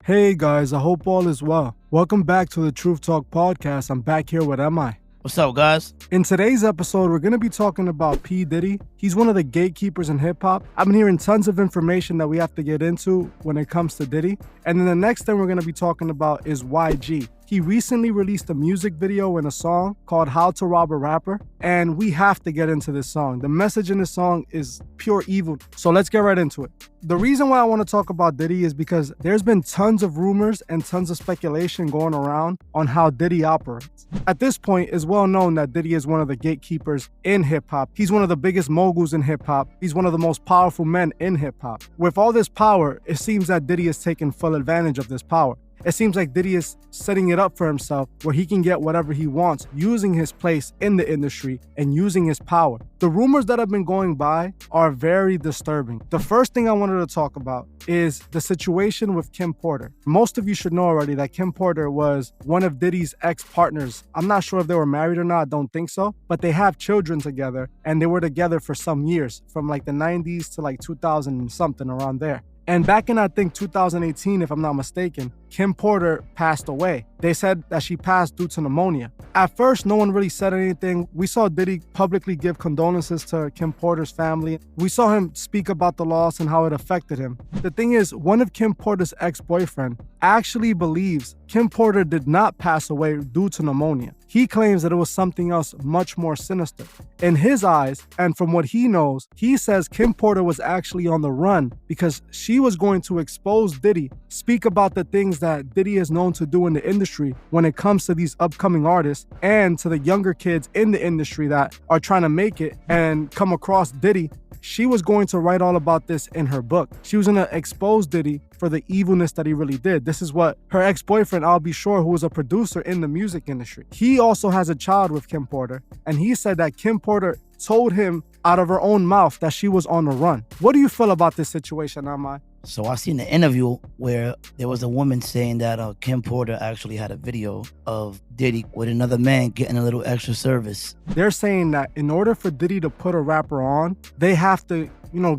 Hey guys, I hope all is well. Welcome back to the Truth Talk podcast. I'm back here with MI. What's up, guys? In today's episode, we're going to be talking about P. Diddy. He's one of the gatekeepers in hip hop. I've been hearing tons of information that we have to get into when it comes to Diddy. And then the next thing we're going to be talking about is YG. He recently released a music video and a song called How to Rob a Rapper, and we have to get into this song. The message in this song is pure evil, so let's get right into it. The reason why I want to talk about Diddy is because there's been tons of rumors and tons of speculation going around on how Diddy operates. At this point, it's well known that Diddy is one of the gatekeepers in hip-hop. He's one of the biggest moguls in hip-hop. He's one of the most powerful men in hip-hop. With all this power, it seems that Diddy is taking full advantage of this power. It seems like Diddy is setting it up for himself where he can get whatever he wants using his place in the industry and using his power. The rumors that have been going by are very disturbing. The first thing I wanted to talk about is the situation with Kim Porter. Most of you should know already that Kim Porter was one of Diddy's ex-partners. I'm not sure if they were married or not, I don't think so, but they have children together and they were together for some years, from like the 90s to like 2000 and something around there. And back in, I think, 2018, if I'm not mistaken, Kim Porter passed away. They said that she passed due to pneumonia. At first, no one really said anything. We saw Diddy publicly give condolences to Kim Porter's family. We saw him speak about the loss and how it affected him. The thing is, one of Kim Porter's ex-boyfriend actually believes Kim Porter did not pass away due to pneumonia. He claims that it was something else much more sinister. In his eyes, and from what he knows, he says Kim Porter was actually on the run because she was going to expose Diddy, speak about the things that Diddy is known to do in the industry when it comes to these upcoming artists and to the younger kids in the industry that are trying to make it and come across Diddy. She was going to write all about this in her book. She was going to expose Diddy for the evilness that he really did. This is what her ex-boyfriend, I'll Be Sure, who was a producer in the music industry. He also has a child with Kim Porter, and he said that Kim Porter told him out of her own mouth that she was on the run. What do you feel about this situation, Amai? So I seen an interview where there was a woman saying that Kim Porter actually had a video of Diddy with another man getting a little extra service. They're saying that in order for Diddy to put a rapper on, they have to,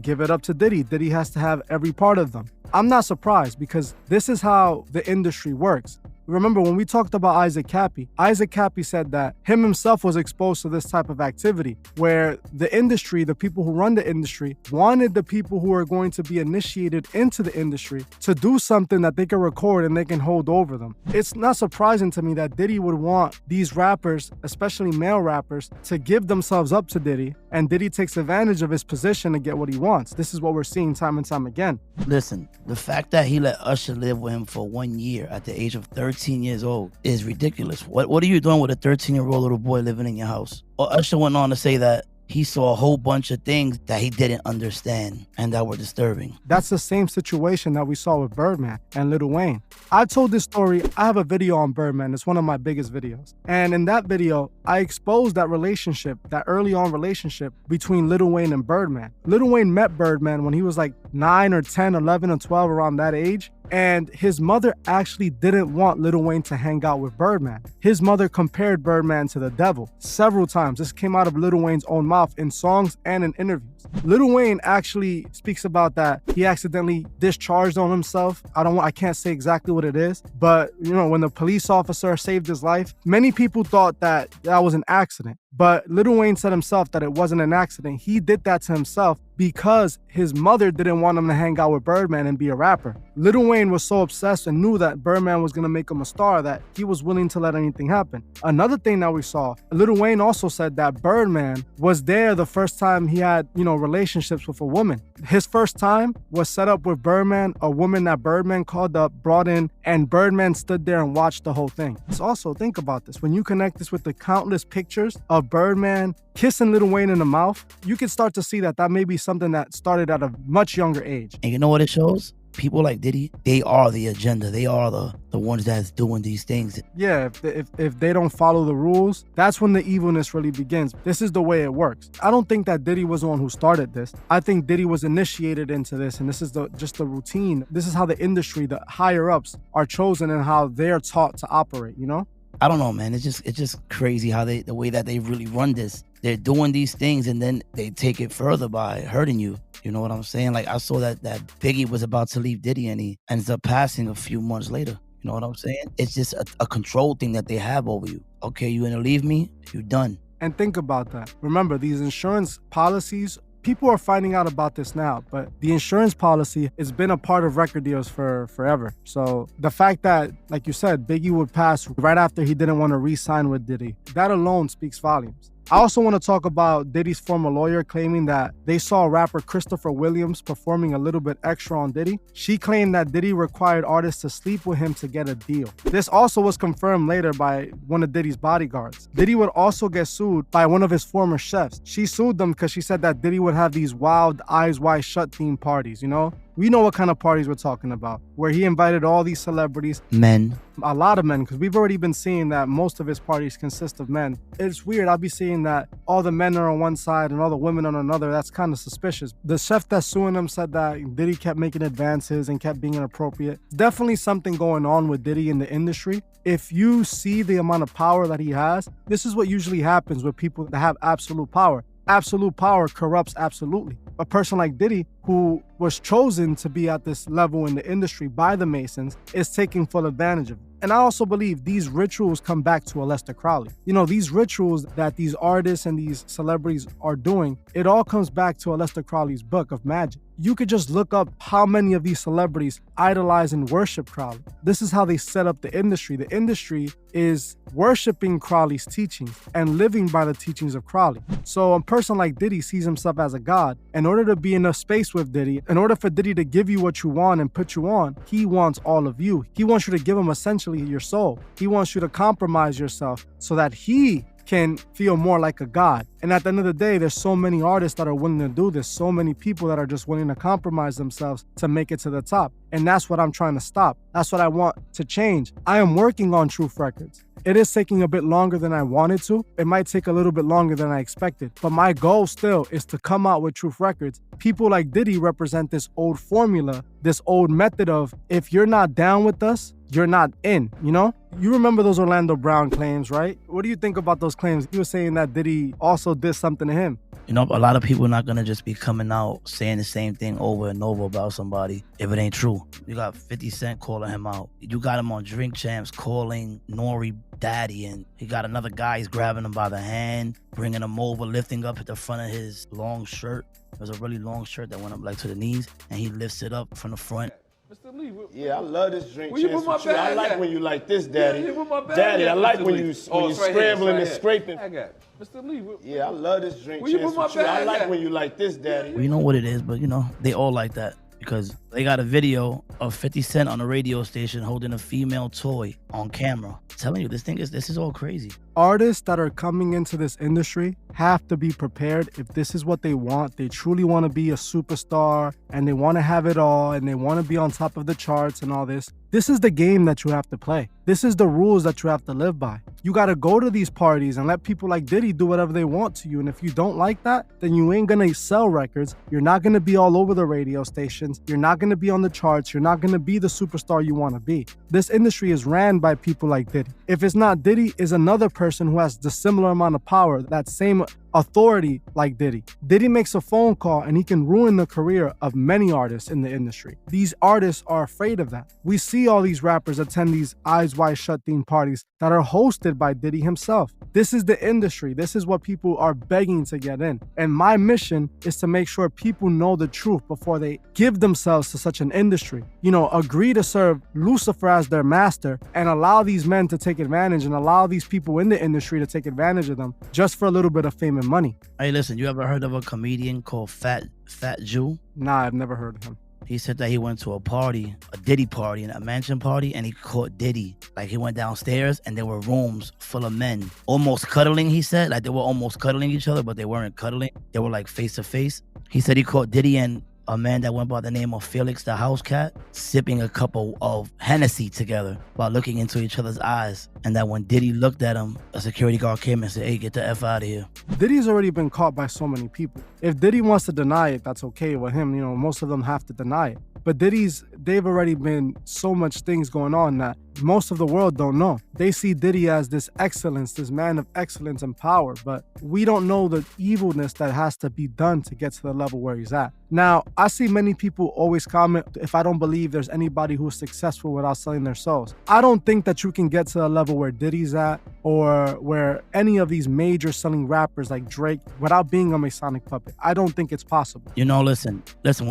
give it up to Diddy. Diddy has to have every part of them. I'm not surprised because this is how the industry works. Remember, when we talked about Isaac Kappy said that him himself was exposed to this type of activity where the industry, the people who run the industry, wanted the people who are going to be initiated into the industry to do something that they can record and they can hold over them. It's not surprising to me that Diddy would want these rappers, especially male rappers, to give themselves up to Diddy, and Diddy takes advantage of his position to get what he wants. This is what we're seeing time and time again. Listen, the fact that he let Usher live with him for 1 year at the age of 13 years old is ridiculous. What are you doing with a 13-year-old little boy living in your house? Or Usher went on to say that he saw a whole bunch of things that he didn't understand and that were disturbing. That's the same situation that we saw with Birdman and Lil Wayne. I told this story, I have a video on Birdman. It's one of my biggest videos. And in that video, I exposed that relationship, that early on relationship between Lil Wayne and Birdman. Lil Wayne met Birdman when he was like 9 or 10, 11 or 12, around that age. And his mother actually didn't want Lil Wayne to hang out with Birdman. His mother compared Birdman to the devil several times. This came out of Lil Wayne's own mouth in songs and in interviews. Lil Wayne actually speaks about that he accidentally discharged on himself. I can't say exactly what it is, but when the police officer saved his life, many people thought that was an accident. But Lil Wayne said himself that it wasn't an accident. He did that to himself because his mother didn't want him to hang out with Birdman and be a rapper. Lil Wayne was so obsessed and knew that Birdman was going to make him a star that he was willing to let anything happen. Another thing that we saw, Lil Wayne also said that Birdman was there the first time he had, relationships with a woman. His first time was set up with Birdman, a woman that Birdman called up, brought in, and Birdman stood there and watched the whole thing. So also think about this. When you connect this with the countless pictures of Birdman kissing Lil Wayne in the mouth, you can start to see that may be something that started at a much younger age. And you know what it shows? People like Diddy, they are the agenda. They are the ones that's doing these things. Yeah, if they don't follow the rules, that's when the evilness really begins. This is the way it works. I don't think that Diddy was the one who started this. I think Diddy was initiated into this, and this is just the routine. This is how the industry, the higher ups, are chosen and how they're taught to operate, I don't know, man. It's just crazy how the way that they really run this. They're doing these things and then they take it further by hurting you. You know what I'm saying? Like I saw that Biggie was about to leave Diddy and he ends up passing a few months later. You know what I'm saying? It's just a control thing that they have over you. Okay, you gonna leave me? You done. And think about that. Remember, these insurance policies, people are finding out about this now, but the insurance policy has been a part of record deals for forever. So the fact that, like you said, Biggie would pass right after he didn't want to re-sign with Diddy, that alone speaks volumes. I also want to talk about Diddy's former lawyer claiming that they saw rapper Christopher Williams performing a little bit extra on Diddy. She claimed that Diddy required artists to sleep with him to get a deal. This also was confirmed later by one of Diddy's bodyguards. Diddy would also get sued by one of his former chefs. She sued them because she said that Diddy would have these wild eyes wide shut themed parties, you know? We know what kind of parties we're talking about, where he invited all these celebrities. Men. A lot of men, because we've already been seeing that most of his parties consist of men. It's weird. I'll be seeing that all the men are on one side and all the women on another. That's kind of suspicious. The chef that's suing him said that Diddy kept making advances and kept being inappropriate. Definitely something going on with Diddy in the industry. If you see the amount of power that he has, this is what usually happens with people that have absolute power. Absolute power corrupts absolutely. A person like Diddy, who was chosen to be at this level in the industry by the Masons, is taking full advantage of it. And I also believe these rituals come back to Aleister Crowley. You know, these rituals that these artists and these celebrities are doing, it all comes back to Aleister Crowley's book of magic. You could just look up how many of these celebrities idolize and worship Crowley. This is how they set up the industry. The industry is worshiping Crowley's teachings and living by the teachings of Crowley. So a person like Diddy sees himself as a god. In order to be in a space with Diddy, in order for Diddy to give you what you want and put you on, he wants all of you. He wants you to give him essentially your soul. He wants you to compromise yourself so that he can feel more like a god. And at the end of the day, there's so many artists that are willing to do this, so many people that are just willing to compromise themselves to make it to the top. And that's what I'm trying to stop. That's what I want to change. I am working on Truth Records. It is taking a bit longer than I wanted to. It might take a little bit longer than I expected. But my goal still is to come out with Truth Records. People like Diddy represent this old formula, this old method of, if you're not down with us, you're not in, you know? You remember those Orlando Brown claims, right? What do you think about those claims? He was saying that Diddy also did something to him. You know, a lot of people are not gonna just be coming out saying the same thing over and over about somebody if it ain't true. You got 50 Cent calling him out. You got him on Drink Champs calling Nori daddy, and he got another guy, he's grabbing him by the hand, bringing him over, lifting up at the front of his long shirt. It was a really long shirt that went up like to the knees, and he lifts it up from the front. Mr. Lee, yeah, I love this drink. Where you put my bag I like at? when you like this, Daddy. Yeah, you put my bag Daddy, at, I like Mr. when Lee. you It's scrambling right and here. scraping. I got Mr. Lee. Yeah, I love this drink. Where you put my bag I like at? when you like this, Daddy. We know what it is, but you know, they all like that because they got a video of 50 Cent on a radio station holding a female toy on camera. I'm telling you, this is all crazy. Artists that are coming into this industry have to be prepared if this is what they want. They truly want to be a superstar and they want to have it all and they want to be on top of the charts and all this. This is the game that you have to play. This is the rules that you have to live by. You got to go to these parties and let people like Diddy do whatever they want to you. And if you don't like that, then you ain't going to sell records. You're not going to be all over the radio stations. You're not going to be on the charts. You're not going to be the superstar you want to be. This industry is ran by people like Diddy. If it's not Diddy, is another person who has the similar amount of power, that same authority like Diddy. Diddy makes a phone call and he can ruin the career of many artists in the industry. These artists are afraid of that. We see all these rappers attend these eyes wide shut theme parties that are hosted by Diddy himself. This is the industry. This is what people are begging to get in. And my mission is to make sure people know the truth before they give themselves to such an industry. You know, agree to serve Lucifer as their master and allow these men to take advantage and allow these people in the industry to take advantage of them just for a little bit of fame and money. Hey, listen, you ever heard of a comedian called Fat Jew? Nah, I've never heard of him. He said that he went to a party, a Diddy party, a mansion party, and he caught Diddy. Like, he went downstairs and there were rooms full of men almost cuddling, he said. Like, they were almost cuddling each other, but they weren't cuddling. They were like face to face. He said he caught Diddy and a man that went by the name of Felix the House Cat sipping a cup of Hennessy together while looking into each other's eyes. And that when Diddy looked at him, a security guard came and said, "Hey, get the F out of here." Diddy's already been caught by so many people. If Diddy wants to deny it, that's okay with him. You know, most of them have to deny it. But they've already been so much things going on that most of the world don't know. They see Diddy as this excellence, this man of excellence and power, but we don't know the evilness that has to be done to get to the level where he's at. Now, I see many people always comment if I don't believe there's anybody who's successful without selling their souls. I don't think that you can get to the level where Diddy's at or where any of these major selling rappers like Drake without being a Masonic puppet. I don't think it's possible. You know, listen,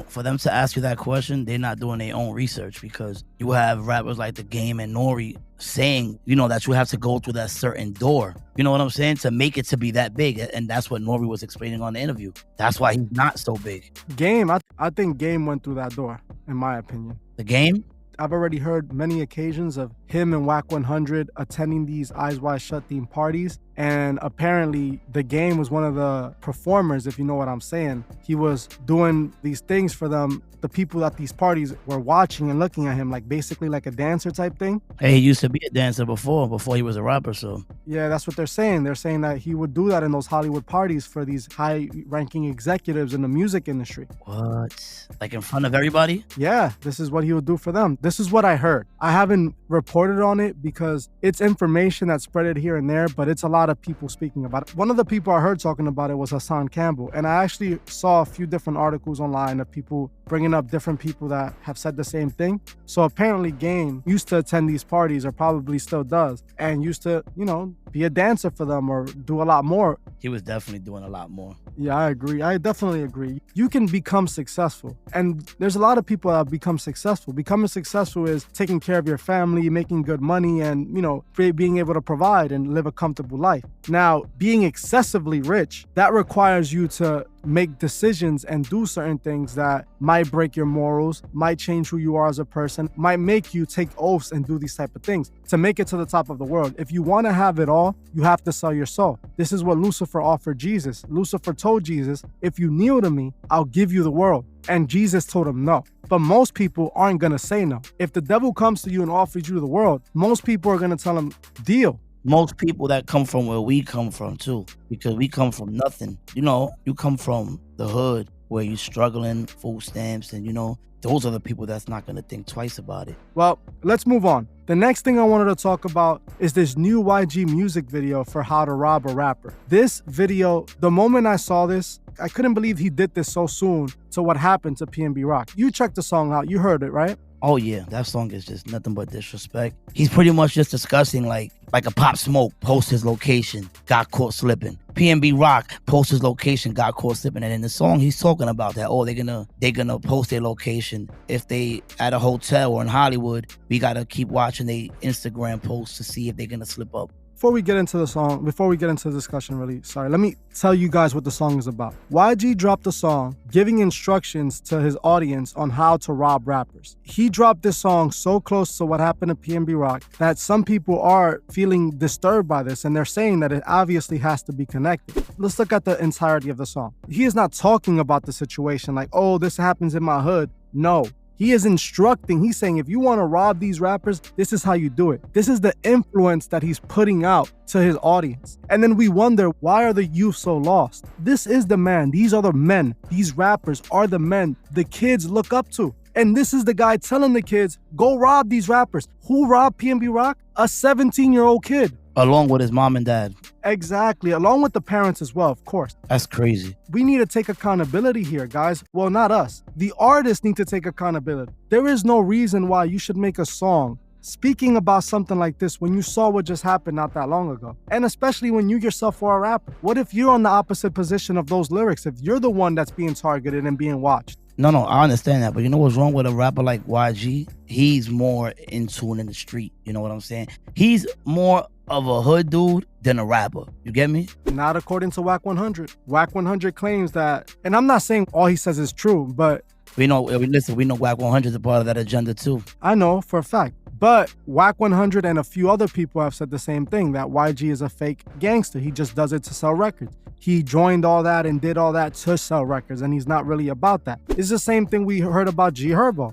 for them to ask you that question, they're not doing their own research, because you have rappers like The Game and Nori saying, you know, that you have to go through that certain door. You know what I'm saying? To make it to be that big. And that's what Nori was explaining on the interview. That's why he's not so big. Game, I think Game went through that door, in my opinion. The Game? I've already heard many occasions of him and Whack 100 attending these Eyes Wide Shut themed parties. And apparently The Game was one of the performers, if you know what I'm saying. He was doing these things for them. The people at these parties were watching and looking at him like basically like a dancer type thing. Hey, he used to be a dancer before he was a rapper, so. Yeah, that's what they're saying. They're saying that he would do that in those Hollywood parties for these high-ranking executives in the music industry. What? Like in front of everybody? Yeah, this is what he would do for them. This is what I heard. I haven't reported on it because it's information that's spreaded here and there, but it's a lot of people speaking about it. One of the people I heard talking about it was Hassan Campbell, and I actually saw a few different articles online of people bringing up different people that have said the same thing. So apparently Game used to attend these parties, or probably still does, and used to, you know, be a dancer for them or do a lot more. He was definitely doing a lot more. Yeah, I agree. I definitely agree. You can become successful. And there's a lot of people that become successful. Becoming successful is taking care of your family, making good money, and, you know, being able to provide and live a comfortable life. Now, being excessively rich, that requires you to make decisions and do certain things that might break your morals, might change who you are as a person, might make you take oaths and do these type of things to make it to the top of the world. If you want to have it all, you have to sell your soul. This is what Lucifer offered Jesus. Lucifer told Jesus, if you kneel to me, I'll give you the world. And Jesus told him no. But most people aren't going to say no. If the devil comes to you and offers you the world, most people are going to tell him, deal. Most people that come from where we come from too, because we come from nothing. You know, you come from the hood where you're struggling, food stamps, and you know, those are the people that's not going to think twice about it. Well, let's move on. The next thing I wanted to talk about is this new YG music video for How to Rob a Rapper. This video, the moment I saw this, I couldn't believe he did this so soon to what happened to PNB Rock. You checked the song out, you heard it, right? Oh yeah, that song is just nothing but disrespect. He's pretty much just discussing like a Pop Smoke post his location, got caught slipping. PNB Rock post his location, got caught slipping. And in the song, he's talking about that. Oh, they're gonna post their location. If they at a hotel or in Hollywood, we gotta keep watching their Instagram posts to see if they're gonna slip up. Before we get into the discussion, let me tell you guys what the song is about. YG dropped a song giving instructions to his audience on how to rob rappers. He dropped this song so close to what happened to PNB Rock that some people are feeling disturbed by this, and they're saying that it obviously has to be connected. Let's look at the entirety of the song. He is not talking about the situation like, oh, this happens in my hood. No. He is instructing, he's saying, if you want to rob these rappers, this is how you do it. This is the influence that he's putting out to his audience. And then we wonder, why are the youth so lost? This is the man. These are the men. These rappers are the men the kids look up to. And this is the guy telling the kids, go rob these rappers. Who robbed PNB Rock? A 17-year-old kid. Along with his mom and dad. Exactly, along with the parents as well, of course. That's crazy. We need to take accountability here, guys. Well, not us. The artists need to take accountability. There is no reason why you should make a song speaking about something like this when you saw what just happened not that long ago. And especially when you yourself are a rapper. What if you're on the opposite position of those lyrics? If you're the one that's being targeted and being watched? No, I understand that. But you know what's wrong with a rapper like YG? He's more in tune in the street. You know what I'm saying? He's more of a hood dude than a rapper. You get me? Not according to Whack 100. Whack 100 claims that, and I'm not saying all he says is true, but we know Whack 100 is a part of that agenda too. I know for a fact. But Whack 100 and a few other people have said the same thing, that YG is a fake gangster. He just does it to sell records. He joined all that and did all that to sell records, and he's not really about that. It's the same thing we heard about G Herbo.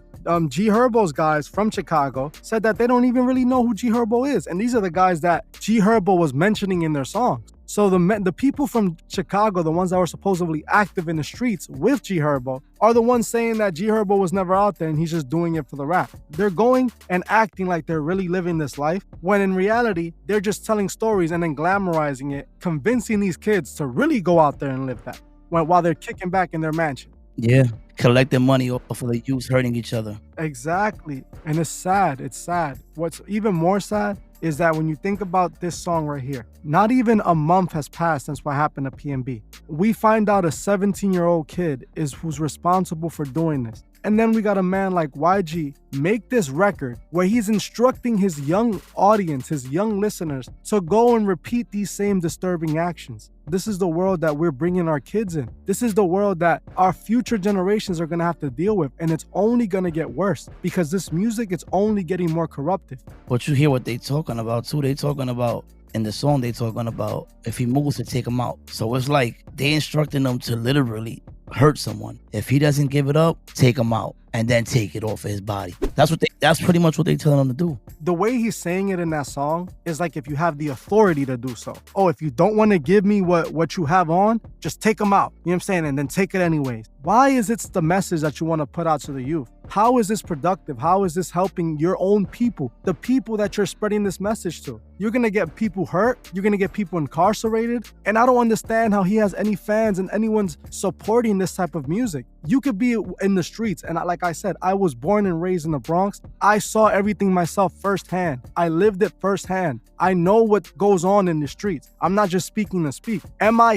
G Herbo's guys from Chicago said that they don't even really know who G Herbo is. And these are the guys that G Herbo was mentioning in their songs. So the people from Chicago, the ones that were supposedly active in the streets with G Herbo, are the ones saying that G Herbo was never out there and he's just doing it for the rap. They're going and acting like they're really living this life, when in reality, they're just telling stories and then glamorizing it, convincing these kids to really go out there and live that while they're kicking back in their mansion. Yeah, collecting money off of the youth hurting each other. Exactly. And it's sad. It's sad. What's even more sad is that when you think about this song right here, not even a month has passed since what happened to PNB. We find out a 17-year-old kid is who's responsible for doing this. And then we got a man like YG make this record where he's instructing his young audience, his young listeners, to go and repeat these same disturbing actions. This is the world that we're bringing our kids in. This is the world that our future generations are going to have to deal with. And it's only going to get worse because this music is only getting more corruptive. But you hear what they talking about too. They talking about, in the song, they talking about if he moves to take him out. So it's like they instructing them to literally hurt someone. If he doesn't give it up, take him out and then take it off of his body. That's pretty much what they telling him to do. The way he's saying it in that song is like if you have the authority to do so. Oh, if you don't want to give me what you have on, just take them out. You know what I'm saying? And then take it anyways. Why is it the message that you want to put out to the youth? How is this productive? How is this helping your own people? The people that you're spreading this message to. You're going to get people hurt. You're going to get people incarcerated. And I don't understand how he has any fans and anyone's supporting this type of music. You could be in the streets. And like I said, I was born and raised in the Bronx. I saw everything myself firsthand. I lived it firsthand. I know what goes on in the streets. I'm not just speaking to speak.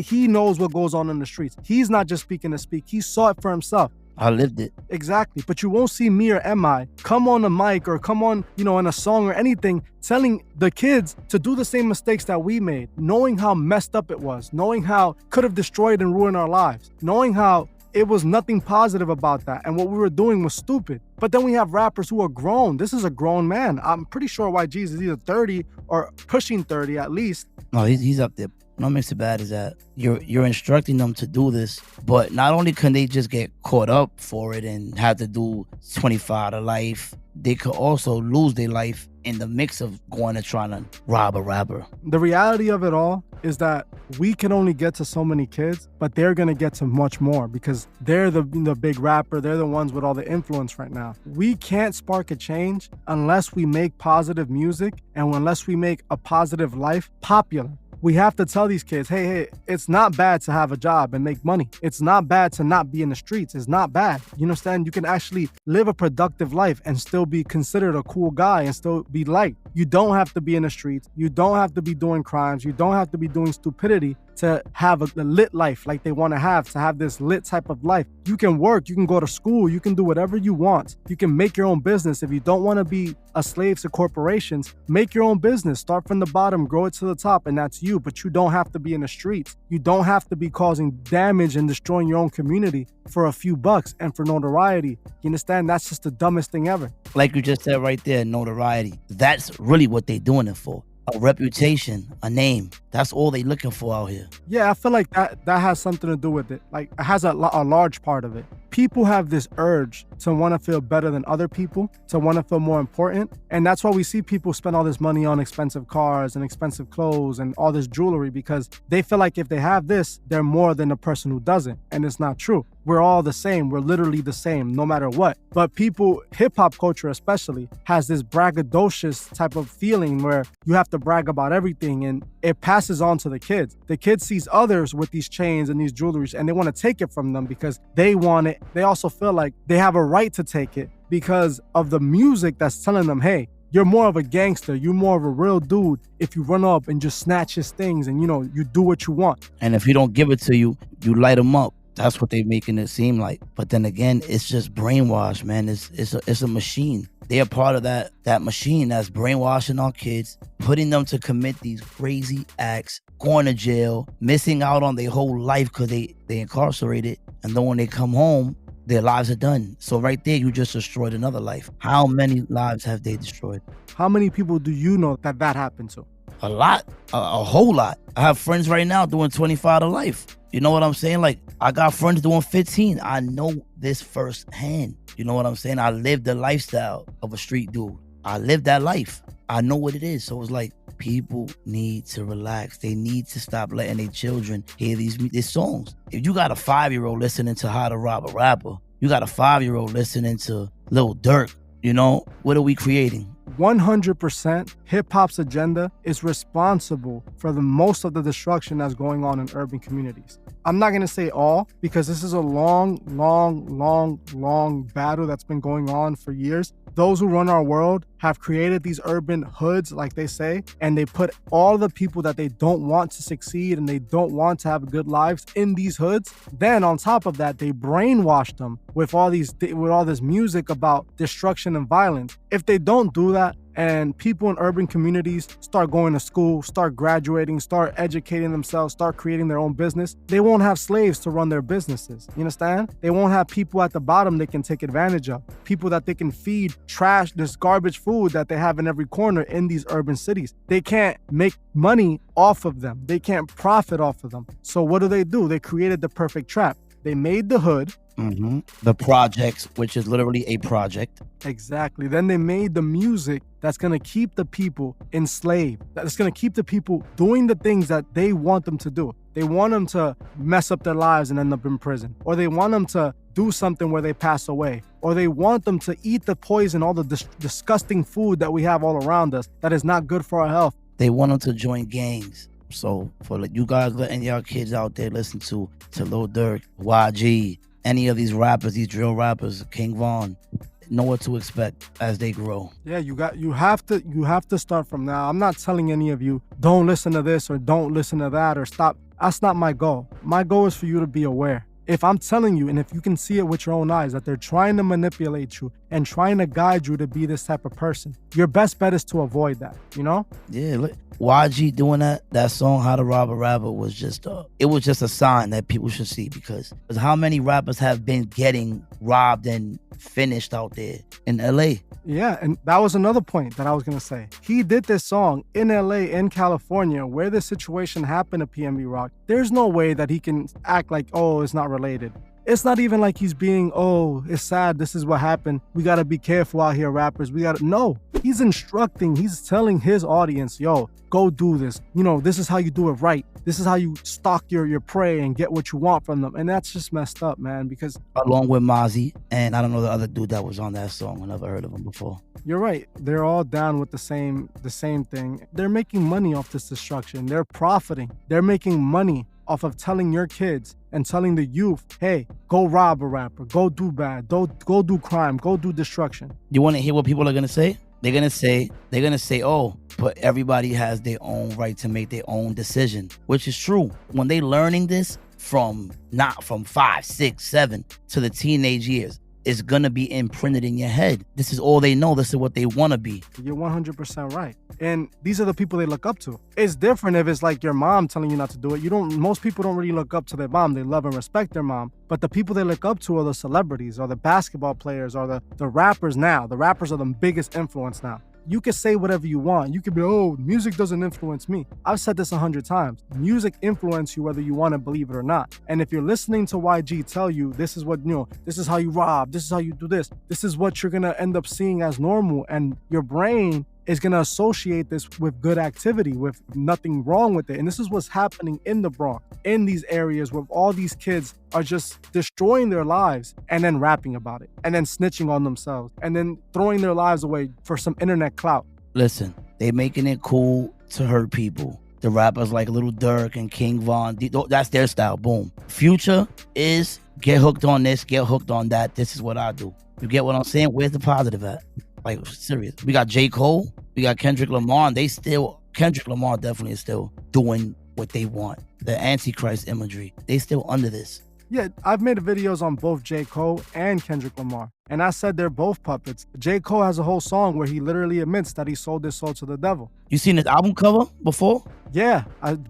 He knows what goes on in the streets. He's not just speaking to speak. He saw it for himself. I lived it. Exactly. But you won't see me or MI come on a mic or come on, in a song or anything, telling the kids to do the same mistakes that we made, knowing how messed up it was, knowing how could have destroyed and ruined our lives, knowing how it was nothing positive about that and what we were doing was stupid. But then we have rappers who are grown. This is a grown man. I'm pretty sure YG is either 30 or pushing 30 at least. No, he's up there. What makes it bad is that you're instructing them to do this, but not only can they just get caught up for it and have to do 25 to life, they could also lose their life in the mix of going and trying to rob a rapper. The reality of it all is that we can only get to so many kids, but they're going to get to much more because they're the big rapper. They're the ones with all the influence right now. We can't spark a change unless we make positive music and unless we make a positive life popular. We have to tell these kids, hey, it's not bad to have a job and make money. It's not bad to not be in the streets. It's not bad. You understand? You can actually live a productive life and still be considered a cool guy and still be liked. You don't have to be in the streets. You don't have to be doing crimes. You don't have to be doing stupidity to have a lit life like they want to have this lit type of life. You can work, you can go to school, you can do whatever you want. You can make your own business. If you don't want to be a slave to corporations, make your own business. Start from the bottom, grow it to the top, and that's you. But you don't have to be in the streets. You don't have to be causing damage and destroying your own community for a few bucks and for notoriety. You understand? That's just the dumbest thing ever. Like you just said right there, notoriety. That's really what they doing it for. A reputation, a name. That's all they looking for out here. Yeah, I feel like that has something to do with it. Like, it has a large part of it. People have this urge to want to feel better than other people, to want to feel more important. And that's why we see people spend all this money on expensive cars and expensive clothes and all this jewelry, because they feel like if they have this, they're more than the person who doesn't. And it's not true. We're all the same. We're literally the same, no matter what. But people, hip hop culture especially, has this braggadocious type of feeling where you have to brag about everything, and it passes on to the kids. The kid sees others with these chains and these jewelries, and they want to take it from them because they want it. They also feel like they have a right to take it because of the music that's telling them, hey, you're more of a gangster. You're more of a real dude if you run up and just snatch his things and, you do what you want. And if he don't give it to you, you light him up. That's what they making it seem like. But then again, it's just brainwash, man. It's a machine. They're part of that machine that's brainwashing our kids, putting them to commit these crazy acts, going to jail, missing out on their whole life because they incarcerated. And then when they come home, their lives are done. So right there, you just destroyed another life. How many lives have they destroyed? How many people do you know that happened to? A lot, a whole lot. I have friends right now doing 25 to life. You know what I'm saying? Like, I got friends doing 15. I know this firsthand. You know what I'm saying? I lived the lifestyle of a street dude. I lived that life. I know what it is. So it's like, People need to relax. They need to stop letting their children hear these songs. If you got a 5-year-old listening to How to Rob a Rapper, you got a 5-year-old listening to Lil Durk, you know, what are we creating? 100% hip-hop's agenda is responsible for the most of the destruction that's going on in urban communities. I'm not going to say all, because this is a long battle that's been going on for years. Those who run our world have created these urban hoods, like they say, and they put all the people that they don't want to succeed and they don't want to have good lives in these hoods. Then on top of that, they brainwash them with all this music about destruction and violence. If they don't do that, and people in urban communities start going to school, start graduating, start educating themselves, start creating their own business, they won't have slaves to run their businesses. You understand? They won't have people at the bottom they can take advantage of. People that they can feed trash, this garbage food that they have in every corner in these urban cities. They can't make money off of them. They can't profit off of them. So what do? They created the perfect trap. They made the hood. The projects, which is literally a project. Exactly. Then they made the music that's going to keep the people enslaved. That's going to keep the people doing the things that they want them to do. They want them to mess up their lives and end up in prison. Or they want them to do something where they pass away. Or they want them to eat the poison, all the disgusting food that we have all around us that is not good for our health. They want them to join gangs. So for you guys letting y'all kids out there listen to Lil Durk, YG, any of these rappers, these drill rappers, King Von, know what to expect as they grow. Yeah, you have to start from now. I'm not telling any of you, don't listen to this or don't listen to that or stop. That's not my goal. My goal is for you to be aware. If I'm telling you, and if you can see it with your own eyes, that they're trying to manipulate you and trying to guide you to be this type of person, your best bet is to avoid that, you know? Yeah, look, YG doing that song, How to Rob a Rapper, was just a sign that people should see, because how many rappers have been getting robbed and finished out there in LA? Yeah, and that was another point that I was going to say. He did this song in LA, in California, where this situation happened to PNB Rock. There's no way that he can act like, oh, it's not related. It's not even like he's being, oh, it's sad, this is what happened. We got to be careful out here, rappers. No, he's instructing, he's telling his audience, yo, go do this. You know, this is how you do it right. This is how you stalk your prey and get what you want from them. And that's just messed up, man, because... Along with Mozzie, and I don't know the other dude that was on that song. I never heard of him before. You're right. They're all down with the same thing. They're making money off this destruction. They're profiting. They're making money off of telling your kids and telling the youth, hey, go rob a rapper, go do bad, go do crime, go do destruction. You want to hear what people are going to say? They're going to say, oh, but everybody has their own right to make their own decision, which is true. When they learning this from 5, 6, 7 to the teenage years, it's going to be imprinted in your head. This is all they know. This is what they want to be. You're 100% right. And these are the people they look up to. It's different if it's like your mom telling you not to do it. Most people don't really look up to their mom. They love and respect their mom. But the people they look up to are the celebrities, or the basketball players, or the rappers now. The rappers are the biggest influence now. You can say whatever you want. You could be, oh, music doesn't influence me. I've said this 100 times. Music influences you whether you want to believe it or not. And if you're listening to YG tell you, this is what, this is how you rob, this is how you do this is what you're going to end up seeing as normal. And your brain is going to associate this with good activity, with nothing wrong with it. And this is what's happening in the Bronx, in these areas where all these kids are just destroying their lives and then rapping about it and then snitching on themselves and then throwing their lives away for some internet clout. Listen, they making it cool to hurt people. The rappers like Lil Durk and King Von, that's their style. Boom. Future is get hooked on this, get hooked on that. This is what I do. You get what I'm saying? Where's the positive at? Like, serious. We got J. Cole, we got Kendrick Lamar, and Kendrick Lamar definitely is still doing what they want. The Antichrist imagery, they still under this. Yeah, I've made videos on both J. Cole and Kendrick Lamar, and I said they're both puppets. J. Cole has a whole song where he literally admits that he sold his soul to the devil. You seen his album cover before? Yeah,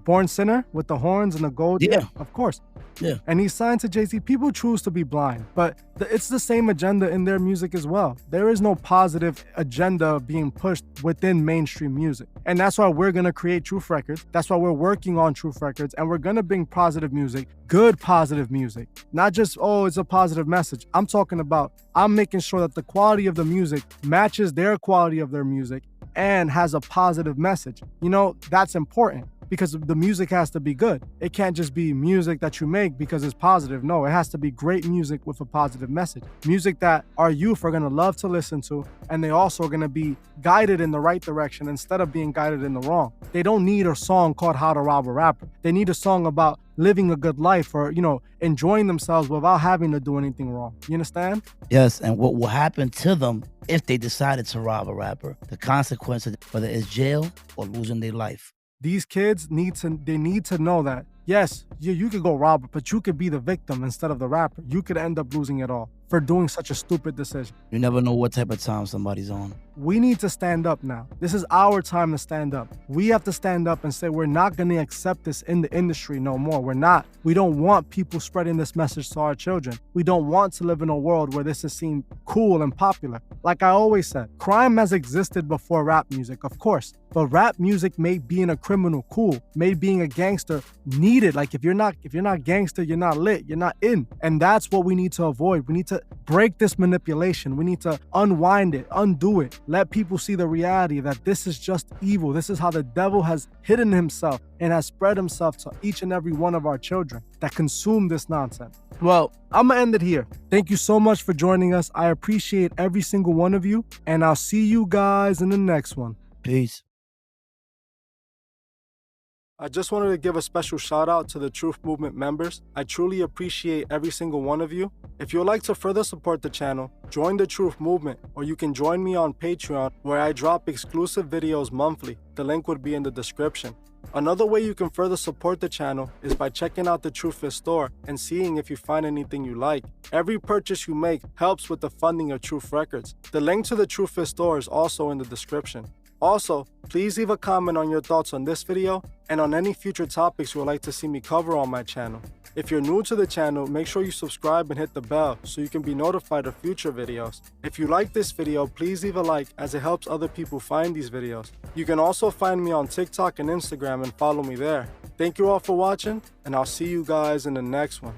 Born Sinner with the horns and the gold. Yeah, of course. Yeah. And he's signed to Jay-Z. People choose to be blind, but it's the same agenda in their music as well. There is no positive agenda being pushed within mainstream music. And that's why we're going to create Truth Records. That's why we're working on Truth Records, and we're going to bring positive music, good positive music. Not just, oh, it's a positive message. I'm talking about, I'm making sure that the quality of the music matches their quality of their music, and has a positive message. You know, that's important because the music has to be good. It can't just be music that you make because it's positive. No, it has to be great music with a positive message. Music that our youth are gonna love to listen to, and they also are gonna be guided in the right direction instead of being guided in the wrong. They don't need a song called How to Rob a Rapper. They need a song about living a good life or, enjoying themselves without having to do anything wrong. You understand? Yes, and what will happen to them if they decided to rob a rapper? The consequences, whether it's jail or losing their life. These kids need to know that, yes, you could go rob, but you could be the victim instead of the rapper. You could end up losing it all for doing such a stupid decision. You never know what type of time somebody's on. We need to stand up now. This is our time to stand up. We have to stand up and say we're not going to accept this in the industry no more. We're not. We don't want people spreading this message to our children. We don't want to live in a world where this is seen cool and popular. Like I always said, crime has existed before rap music, of course. But rap music made being a criminal cool, made being a gangster needed. Like if you're not gangster, you're not lit, you're not in. And that's what we need to avoid. We need to break this manipulation. We need to unwind it, undo it. Let people see the reality that this is just evil. This is how the devil has hidden himself and has spread himself to each and every one of our children that consume this nonsense. Well, I'm gonna end it here. Thank you so much for joining us. I appreciate every single one of you, and I'll see you guys in the next one. Peace. I just wanted to give a special shout out to the Truth Movement members. I truly appreciate every single one of you. If you'd like to further support the channel, join the Truth Movement, or you can join me on Patreon where I drop exclusive videos monthly. The link would be in the description. Another way you can further support the channel is by checking out the Truthfist store and seeing if you find anything you like. Every purchase you make helps with the funding of Truth Records. The link to the Truthfist store is also in the description. Also, please leave a comment on your thoughts on this video and on any future topics you would like to see me cover on my channel. If you're new to the channel, make sure you subscribe and hit the bell so you can be notified of future videos. If you like this video, please leave a like as it helps other people find these videos. You can also find me on TikTok and Instagram and follow me there. Thank you all for watching, and I'll see you guys in the next one.